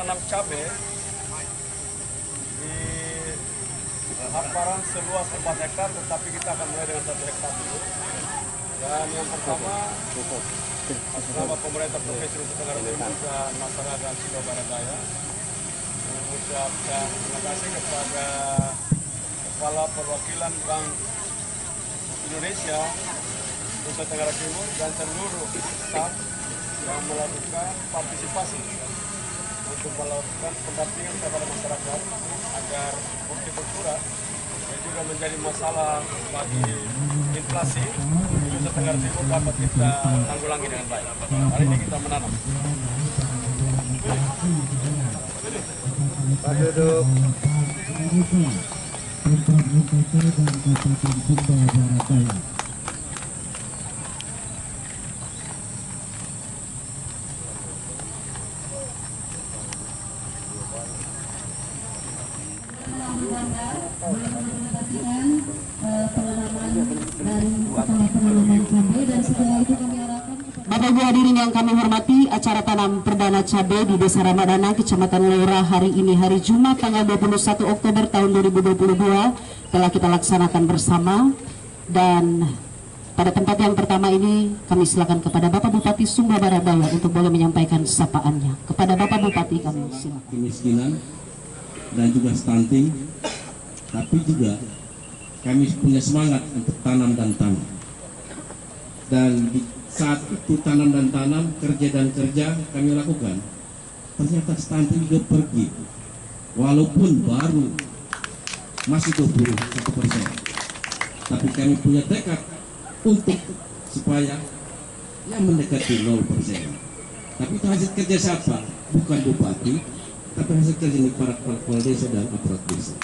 menanam cabai di hamparan seluas 4 hektar, tetapi kita akan mulai dengan 1 hektar dulu. Dan yang pertama, atas nama pemerintah Provinsi Nusa Tenggara Timur dan masyarakat Sumba Barat Daya, mengucapkan terima kasih kepada Kepala Perwakilan Bank Indonesia Nusa Tenggara Timur dan seluruh staf yang melakukan partisipasi untuk melakukan pendampingan kepada masyarakat agar bukti berkurang dan juga menjadi masalah bagi inflasi di Nusa Tenggara Timur dapat kita tanggulangi dengan baik. Hari ini kita menanam. Pak duduk. Bapak Ibu hadirin yang kami hormati, acara tanam perdana cabai di Desa Ramadana, Kecamatan Lora hari ini hari Jumat tanggal 21 Oktober tahun 2022 telah kita laksanakan bersama. Dan pada tempat yang pertama ini kami silakan kepada Bapak Bupati Sumba Barat Daya untuk boleh menyampaikan sapaannya. Kepada Bapak Bupati kami silakan. Kemiskinan dan juga stunting, tapi juga kami punya semangat untuk tanam dan tanam. Dan di saat itu tanam dan tanam, kerja dan kerja kami lakukan, ternyata stunting juga pergi, walaupun baru masih 21%. Tapi kami punya tekad untuk supaya yang mendekati 0%. Tapi itu hasil kerja siapa? Bukan bupati, tapi hasil kerja ini para kepala desa dan aparat desa.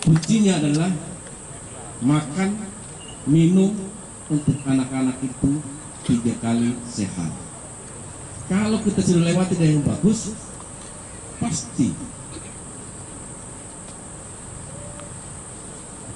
Kuncinya adalah makan, minum untuk anak-anak itu 3 kali sehat. Kalau kita sudah lewati dengan yang bagus, pasti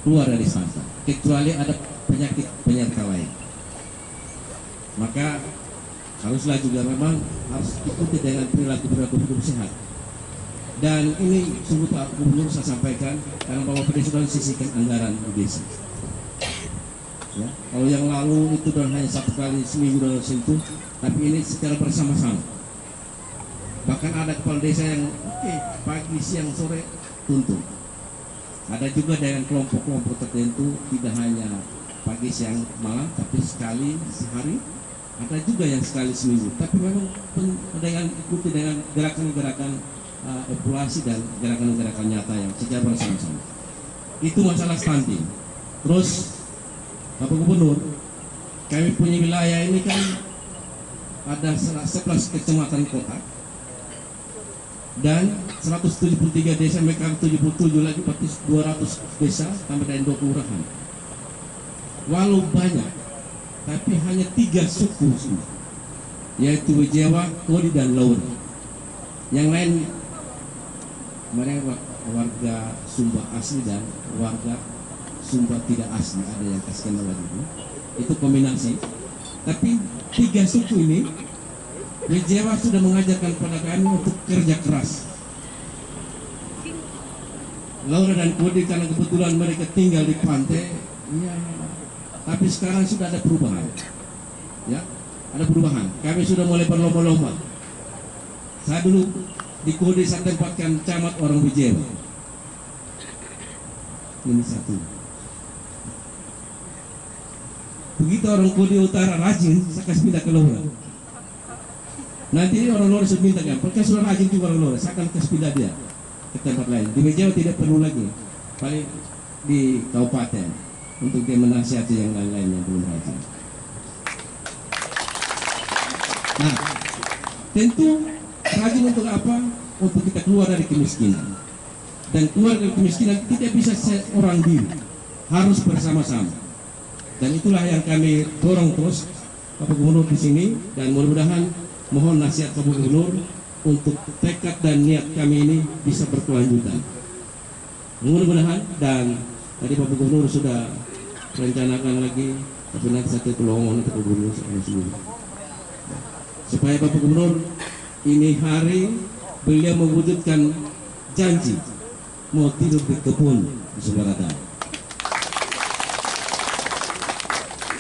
keluar dari sana, kecuali ada penyakit penyerta lain. Maka haruslah juga memang harus ikuti dengan perilaku hidup sehat. Dan ini sungguh Pak Gubernur saya sampaikan, karena Bapak Presiden sudah sisihkan anggaran di desa. Ya, kalau yang lalu itu dan hanya 1 kali seminggu dalam sentuh, tapi ini secara bersama-sama. Bahkan ada kepala desa yang pagi, siang, sore tuntun. Ada juga dengan kelompok-kelompok tertentu, tidak hanya pagi, siang, malam, tapi sekali sehari. Ada juga yang sekali seminggu. Tapi memang dengan ikuti dengan gerakan-gerakan evaluasi dan gerakan-gerakan nyata yang secara bersama-sama. Itu masalah stunting. Terus Bapak Gubernur, kami punya wilayah ini kan ada 11 kecamatan kota dan 173 desa, mereka 77 lagi, berarti 200 desa tambah dengan 2 kelurahan. Walau banyak, tapi hanya 3 suku, yaitu Wijawa, Kodi, dan Laura. Yang lain mereka warga Sumba asli dan warga Sumba tidak asli, ada yang kasih kenal lagi. Itu kombinasi. Tapi 3 suku ini, Wijawa sudah mengajarkan pada kami untuk kerja keras. Laura dan Kodi karena kebetulan mereka tinggal di pantai, ya. Tapi sekarang sudah ada perubahan. Ya, ada perubahan. Kami sudah mulai berlomba-lomba. Saya dulu di Kodi saya tempatkan camat orang Wijawa. Ini satu. Begitu orang Kodi Utara rajin, saya kasih pindah ke Laura. Nanti orang Laura sudah minta kan, porque sudah rajin juga orang Laura, saya akan kasih pindah dia ke tempat lain. Di Wijawa tidak perlu lagi, paling di kabupaten untuk dia menasihati yang lain-lain yang belum rajin. Nah, tentu rajin untuk apa? Untuk kita keluar dari kemiskinan. Dan keluar dari kemiskinan tidak bisa seorang diri, harus bersama-sama. Dan itulah yang kami dorong terus Bapak Gubernur di sini, dan mudah-mudahan mohon nasihat Bapak Gubernur untuk tekad dan niat kami ini bisa berkelanjutan. Mudah-mudahan, dan tadi Bapak Gubernur sudah rencanakan lagi, tapi nanti saya ngomong ke Gubernur sendiri. supaya Bapak Gubernur ini hari beliau mewujudkan janji mau tidur di kebun di Sumberada.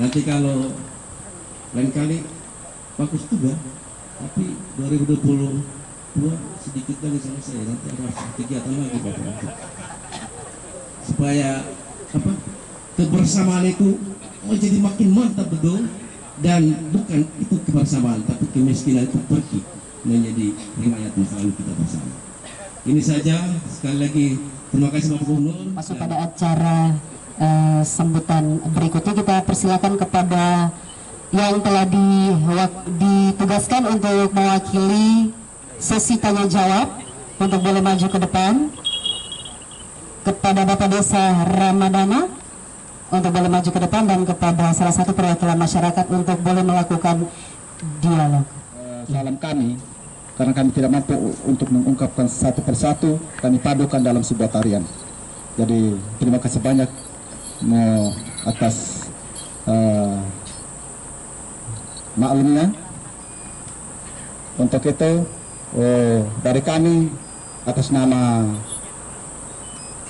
Nanti kalau lain kali bagus juga, tapi 2022 sedikit lagi selesai, nanti harus kegiatan lagi Bapak, supaya apa kebersamaan itu jadi makin mantap betul. Dan bukan itu kebersamaan, tapi kemiskinan itu pergi menjadi riwayat yang selalu kita bersama. Ini saja, sekali lagi terima kasih Bapak Gubernur. Masuk pada acara sambutan berikutnya, kita persilakan kepada yang telah ditugaskan untuk mewakili sesi tanya jawab untuk boleh maju ke depan. Kepada Bapak Desa Ramadana untuk boleh maju ke depan, dan kepada salah satu perwakilan masyarakat untuk boleh melakukan dialog. Salam kami, karena kami tidak mampu untuk mengungkapkan satu persatu, kami padukan dalam sebuah tarian. Jadi terima kasih banyak atas maklumnya. Untuk itu dari kami atas nama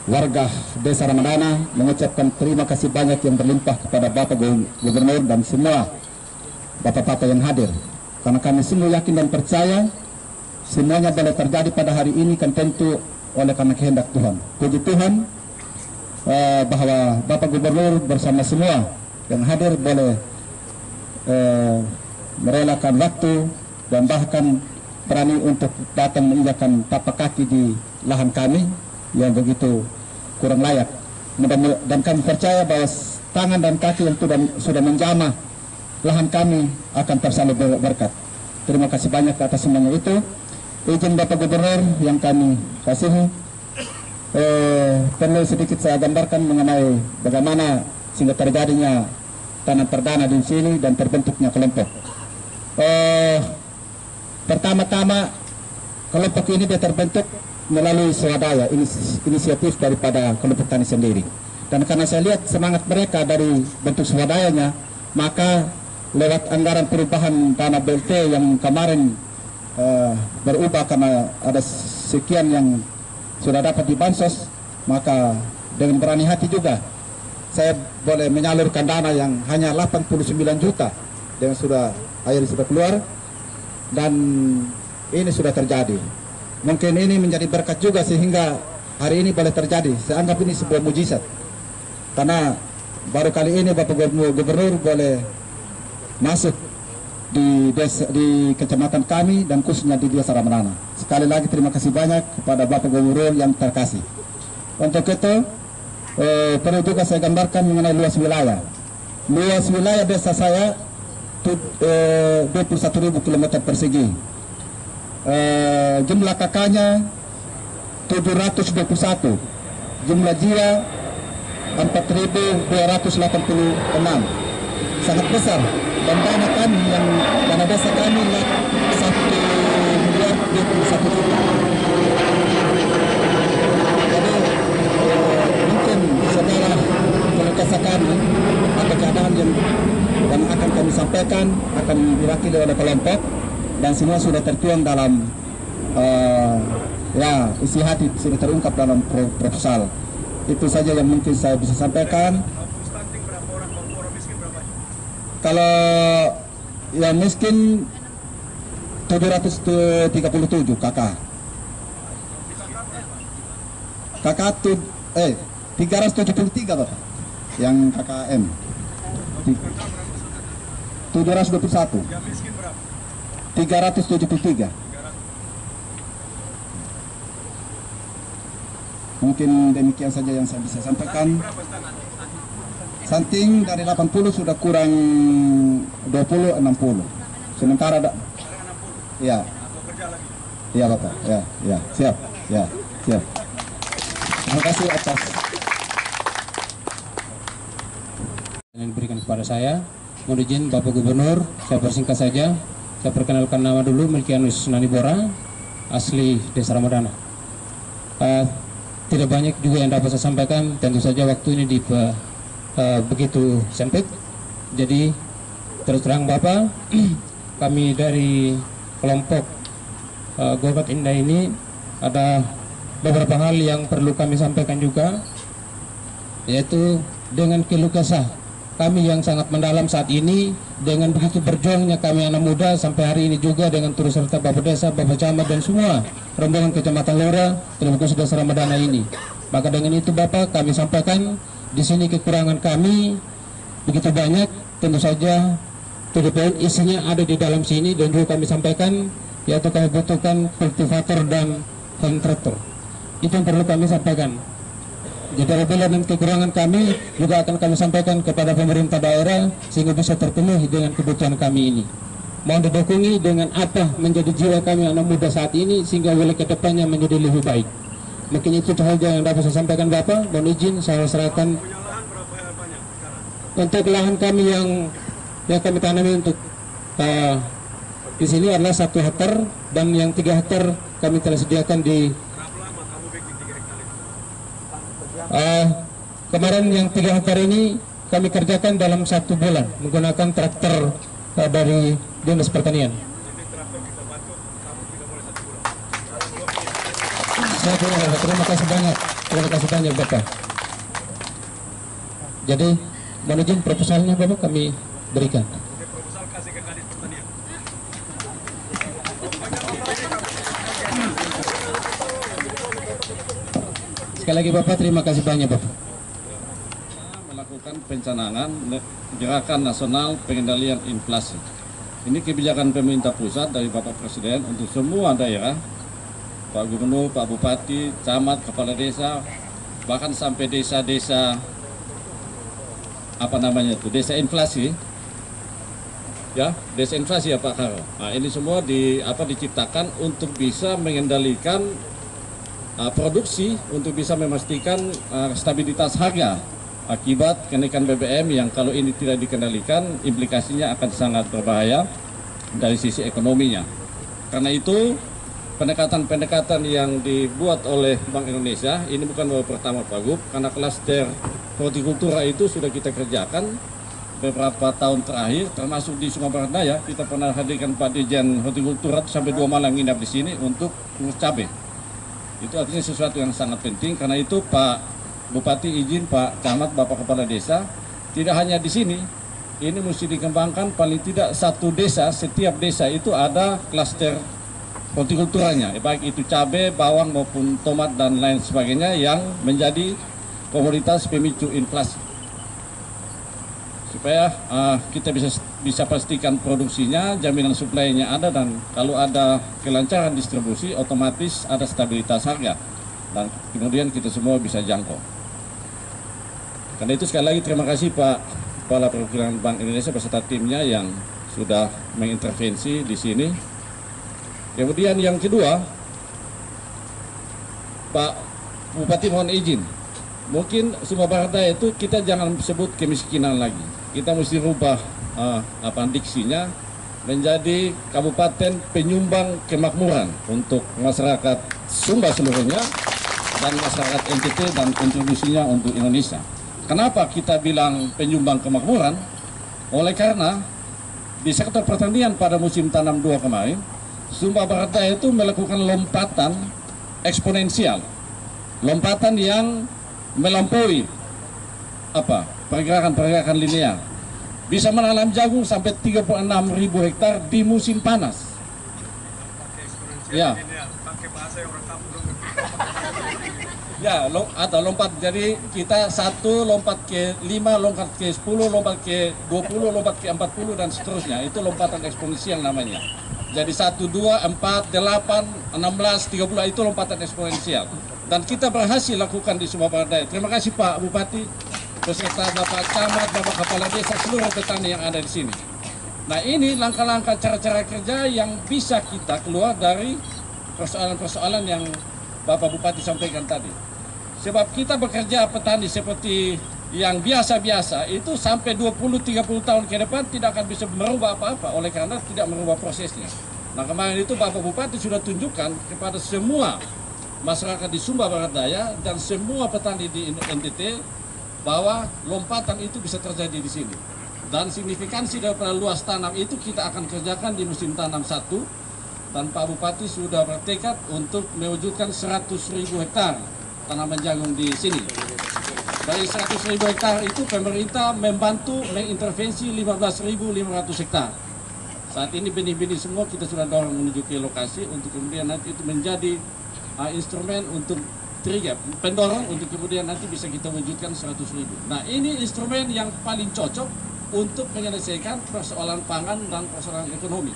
warga Desa Ramadana mengucapkan terima kasih banyak yang berlimpah kepada Bapak Gubernur dan semua bapak-bapak yang hadir, karena kami semua yakin dan percaya semuanya boleh terjadi pada hari ini kan tentu oleh karena kehendak Tuhan. Puji Tuhan bahwa Bapak Gubernur bersama semua yang hadir boleh merelakan waktu dan bahkan berani untuk datang menginjakan tapak kaki di lahan kami yang begitu kurang layak, dan kami percaya bahwa tangan dan kaki yang sudah menjamah lahan kami akan tersalur berkat. Terima kasih banyak atas semuanya itu. Izin Bapak Gubernur yang kami kasihi, perlu sedikit saya gambarkan mengenai bagaimana sehingga terjadinya tanam perdana di sini dan terbentuknya kelompok. Pertama-tama kelompok ini dia terbentuk melalui swadaya, inisiatif daripada kelompok tani sendiri. Dan karena saya lihat semangat mereka dari bentuk swadayanya, maka lewat anggaran perubahan dana BLT yang kemarin berubah karena ada sekian yang sudah dapat di bansos, maka dengan berani hati juga saya boleh menyalurkan dana yang hanya 89 juta yang sudah keluar, dan ini sudah terjadi. Mungkin ini menjadi berkat juga sehingga hari ini boleh terjadi. Saya anggap ini sebuah mujizat, karena baru kali ini Bapak Gubernur boleh masuk di kecamatan kami dan khususnya di Desa Ramadana. Sekali lagi terima kasih banyak kepada Bapak Gubernur yang terkasih. Untuk itu perlu juga saya gambarkan mengenai luas wilayah. Luas wilayah desa saya 21.000 km persegi. Jumlah kakaknya 721, jumlah jiwa 4.286, sangat besar. Dan dana kami dana desa kami 1.021 juta. Jadi mungkin saudara kalau desa kami ada keadaan yang akan kami sampaikan akan diwakili oleh kelompok, dan semua sudah tertuang dalam isi hati sudah terungkap dalam proposal. Itu saja yang mungkin saya bisa sampaikan. Kalau yang miskin 737 kakak 373 Bapak yang KKM 721 373. Mungkin demikian saja yang saya bisa sampaikan. Stunting dari 80 sudah kurang 20, 60. Sementara ya. Iya Bapak, ya, siap. Terima kasih atas yang diberikan kepada saya. Mohon izin Bapak Gubernur, saya persingkat saja. Saya perkenalkan nama dulu, Melkianus Nanibora, asli Desa Ramadana. Tidak banyak juga yang dapat saya sampaikan, tentu saja waktu ini begitu sempit. Jadi terus terang Bapak, kami dari kelompok Gobat Indah ini ada beberapa hal yang perlu kami sampaikan juga, yaitu dengan keluh kesah kami yang sangat mendalam saat ini, dengan begitu berjuangnya kami anak muda sampai hari ini juga dengan turut serta Bapak Desa, Bapak Camat dan semua rombongan Kecamatan Lora terima kasih Desa Ramadana ini. Maka dengan itu Bapak kami sampaikan di sini kekurangan kami begitu banyak, tentu saja TDPN isinya ada di dalam sini, dan juga kami sampaikan yaitu kami butuhkan kultivator dan kontraktor. Itu yang perlu kami sampaikan. Jadi apabila dan kekurangan kami juga akan kami sampaikan kepada pemerintah daerah sehingga bisa terpenuhi dengan kebutuhan kami ini. Mohon didukungi dengan apa menjadi jiwa kami anak muda saat ini sehingga wilayah kedepannya menjadi lebih baik. Mungkin itu saja yang dapat saya sampaikan Bapak. Mohon izin saya serahkan untuk lahan kami yang kami tanami untuk di sini adalah 1 hektar, dan yang 3 hektar kami telah sediakan di kemarin yang 3 hektar ini kami kerjakan dalam 1 bulan menggunakan traktor dari Dinas Pertanian. Terima kasih banyak Bapak. Jadi mohon izin proposalnya Bapak kami berikan. Sekali lagi Bapak, terima kasih banyak Bapak. Melakukan pencanangan gerakan nasional pengendalian inflasi. Ini kebijakan pemerintah pusat dari Bapak Presiden untuk semua daerah, Pak Gubernur, Pak Bupati, Camat, Kepala Desa, bahkan sampai desa-desa desa inflasi, ya, desa inflasi ya Pak Karo. Nah, ini semua diciptakan untuk bisa mengendalikan produksi, untuk bisa memastikan stabilitas harga akibat kenaikan BBM yang kalau ini tidak dikendalikan implikasinya akan sangat berbahaya dari sisi ekonominya. Karena itu pendekatan-pendekatan yang dibuat oleh Bank Indonesia ini bukan baru pertama Pak Gub, karena klaster hortikultura itu sudah kita kerjakan beberapa tahun terakhir, termasuk di Sumatera Barat Daya kita pernah hadirkan Pak Dirjen Hortikultura sampai 2 malam nginap di sini untuk ngurus cabai. Itu artinya sesuatu yang sangat penting. Karena itu Pak Bupati izin, Pak Camat, Bapak Kepala Desa, tidak hanya di sini, ini mesti dikembangkan paling tidak 1 desa, setiap desa itu ada klaster hortikulturanya, baik itu cabai, bawang maupun tomat dan lain sebagainya yang menjadi komoditas pemicu inflasi. Supaya kita bisa pastikan produksinya, jaminan suplainya ada, dan kalau ada kelancaran distribusi otomatis ada stabilitas harga dan kemudian kita semua bisa jangkau. Karena itu sekali lagi terima kasih Pak Kepala Perwakilan Bank Indonesia beserta timnya yang sudah mengintervensi di sini. Kemudian yang kedua, Pak Bupati mohon izin, mungkin Sumatera Barat Daya itu kita jangan sebut kemiskinan lagi. Kita mesti rubah diksinya menjadi kabupaten penyumbang kemakmuran untuk masyarakat Sumba seluruhnya dan masyarakat NTT dan kontribusinya untuk Indonesia. Kenapa kita bilang penyumbang kemakmuran? Oleh karena di sektor pertanian pada musim tanam 2 kemarin, Sumba Barat Daya itu melakukan lompatan eksponensial, lompatan yang melampaui pergerakan linear, bisa menanam jagung sampai 36.000 hektar di musim panas. Ya, ya, atau lompat. Jadi kita 1 lompat ke 5, lompat ke 10, lompat ke 20, lompat ke 40 dan seterusnya. Itu lompatan eksponensial namanya. Jadi 1, 2, 4, 8, 16, 30 itu lompatan eksponensial. Dan kita berhasil lakukan di Sumba Barat Daya. Terima kasih Pak Bupati beserta Bapak Camat, Bapak Kepala Desa, seluruh petani yang ada di sini. Nah, ini langkah-langkah cara-cara kerja yang bisa kita keluar dari persoalan-persoalan yang Bapak Bupati sampaikan tadi. Sebab kita bekerja petani seperti yang biasa-biasa itu sampai 20-30 tahun ke depan tidak akan bisa merubah apa-apa oleh karena tidak merubah prosesnya. Nah, kemarin itu Bapak Bupati sudah tunjukkan kepada semua masyarakat di Sumba Barat Daya dan semua petani di NTT bahwa lompatan itu bisa terjadi di sini. Dan signifikansi daripada luas tanam itu kita akan kerjakan di musim tanam 1. Dan Pak Bupati sudah bertekad untuk mewujudkan 100.000 hektar tanaman jagung di sini. Dari 100.000 hektar itu pemerintah membantu mengintervensi 15.500 hektar. Saat ini benih-benih semua kita sudah dorong menuju ke lokasi untuk kemudian nanti itu menjadi instrumen untuk trigger, pendorong untuk kemudian nanti bisa kita wujudkan 100.000. Nah, ini instrumen yang paling cocok untuk menyelesaikan persoalan pangan dan persoalan ekonomi.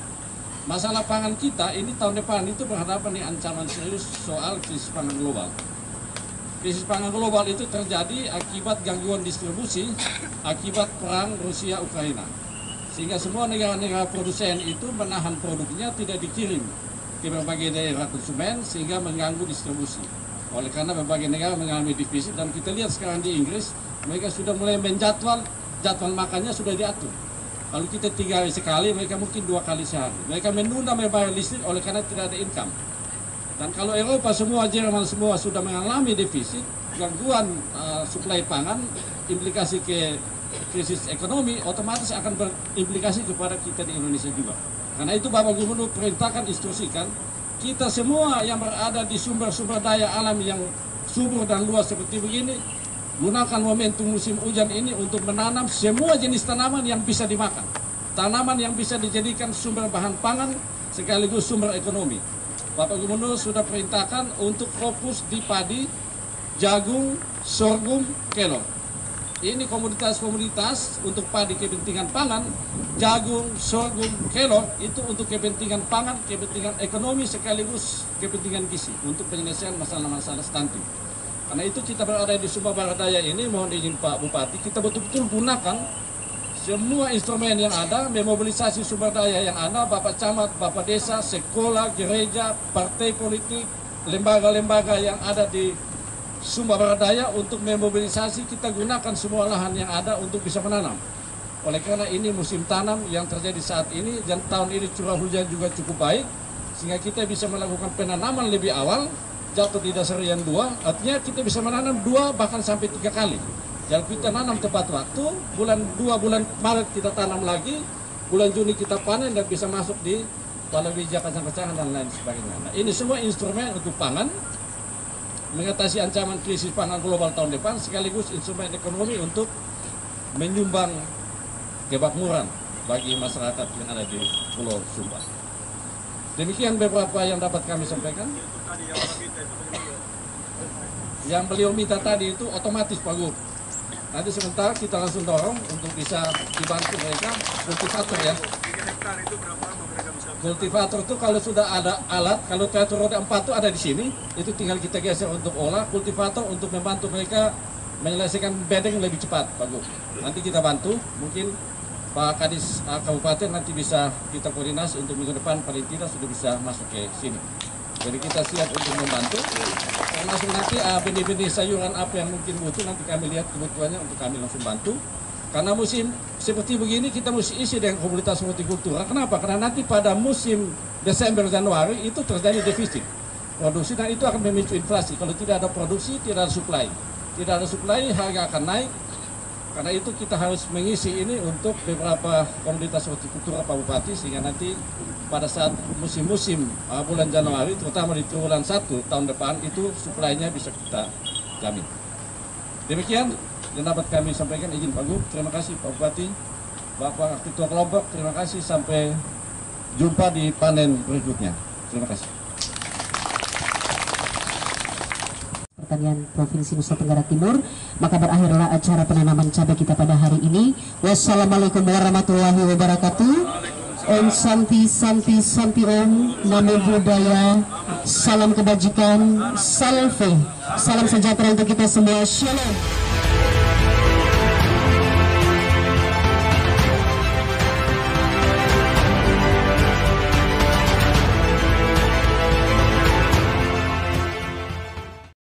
Masalah pangan kita ini tahun depan itu berhadapan dengan ancaman serius soal krisis pangan global. Krisis pangan global itu terjadi akibat gangguan distribusi akibat perang Rusia-Ukraina. Sehingga semua negara-negara produsen itu menahan produknya tidak dikirim ke berbagai daerah konsumen sehingga mengganggu distribusi. Oleh karena berbagai negara mengalami defisit dan kita lihat sekarang di Inggris mereka sudah mulai menjadwal, jadwal makannya sudah diatur. Kalau kita 3 hari sekali, mereka mungkin 2 kali sehari. Mereka menunda membayar listrik oleh karena tidak ada income. Dan kalau Eropa semua, Jerman semua sudah mengalami defisit, gangguan suplai pangan, implikasi ke krisis ekonomi, otomatis akan berimplikasi kepada kita di Indonesia juga. Karena itu Bapak Gubernur perintahkan, instruksikan, kita semua yang berada di sumber-sumber daya alam yang subur dan luas seperti begini, gunakan momentum musim hujan ini untuk menanam semua jenis tanaman yang bisa dimakan. Tanaman yang bisa dijadikan sumber bahan pangan sekaligus sumber ekonomi. Bapak Gubernur sudah perintahkan untuk fokus di padi, jagung, sorghum, kelor. Ini komoditas-komoditas untuk padi kepentingan pangan, jagung, sorghum, kelor itu untuk kepentingan pangan, kepentingan ekonomi sekaligus kepentingan gizi untuk penyelesaian masalah-masalah stunting. Karena itu kita berada di Sumba Barat Daya ini, mohon izin Pak Bupati, kita betul-betul gunakan semua instrumen yang ada, memobilisasi sumber daya yang ada, Bapak Camat, Bapak Desa, sekolah, gereja, partai politik, lembaga-lembaga yang ada di Sumba Barat Daya untuk memobilisasi, kita gunakan semua lahan yang ada untuk bisa menanam. Oleh karena ini musim tanam yang terjadi saat ini dan tahun ini curah hujan juga cukup baik, sehingga kita bisa melakukan penanaman lebih awal, jatuh di dasar yang 2, artinya kita bisa menanam 2 bahkan sampai 3 kali. Jadi kita nanam tepat waktu, bulan Maret kita tanam lagi, bulan Juni kita panen dan bisa masuk di palawija, kacang-kacangan dan lain sebagainya. Nah, ini semua instrumen untuk pangan, mengatasi ancaman krisis pangan global tahun depan, sekaligus instrumen ekonomi untuk menyumbang kemakmuran bagi masyarakat yang ada di Pulau Sumba. Demikian beberapa yang dapat kami sampaikan. Yang beliau minta tadi itu otomatis Pak Gub. Nanti sementara kita langsung dorong untuk bisa dibantu mereka kultivator ya. Kultivator itu kalau sudah ada alat, kalau traktor roda 4 itu ada di sini, itu tinggal kita geser untuk olah. Kultivator untuk membantu mereka menyelesaikan bedeng lebih cepat, Pak Gub. Nanti kita bantu, mungkin Pak Kadis Kabupaten nanti bisa kita koordinasi untuk minggu depan paling tidak sudah bisa masuk ke sini. Jadi kita siap untuk membantu. Termasuk nanti benih-benih sayuran apa yang mungkin butuh, nanti kami lihat kebutuhannya untuk kami langsung bantu. Karena musim seperti begini kita mesti isi dengan komunitas hortikultura. Kenapa? Karena nanti pada musim Desember Januari itu terjadi defisit produksi dan itu akan memicu inflasi. Kalau tidak ada produksi, tidak ada supply. Tidak ada supply, harga akan naik. Karena itu kita harus mengisi ini untuk beberapa komunitas hortikultura Pak Bupati sehingga nanti pada saat musim-musim bulan Januari, terutama di triwulan 1 tahun depan itu supply-nya bisa kita jamin. Demikian yang dapat kami sampaikan, izin Pak Gub. Terima kasih Pak Bupati, Bapak Ketua Kelompok, terima kasih, sampai jumpa di panen berikutnya. Terima kasih. Pertanian Provinsi Nusa Tenggara Timur, maka berakhirlah acara penanaman cabai kita pada hari ini. Wassalamualaikum warahmatullahi wabarakatuh. Om Santi Santi Santi Om, Namo Buddhaya, salam kebajikan, salve, salam sejahtera untuk kita semua. Shalom.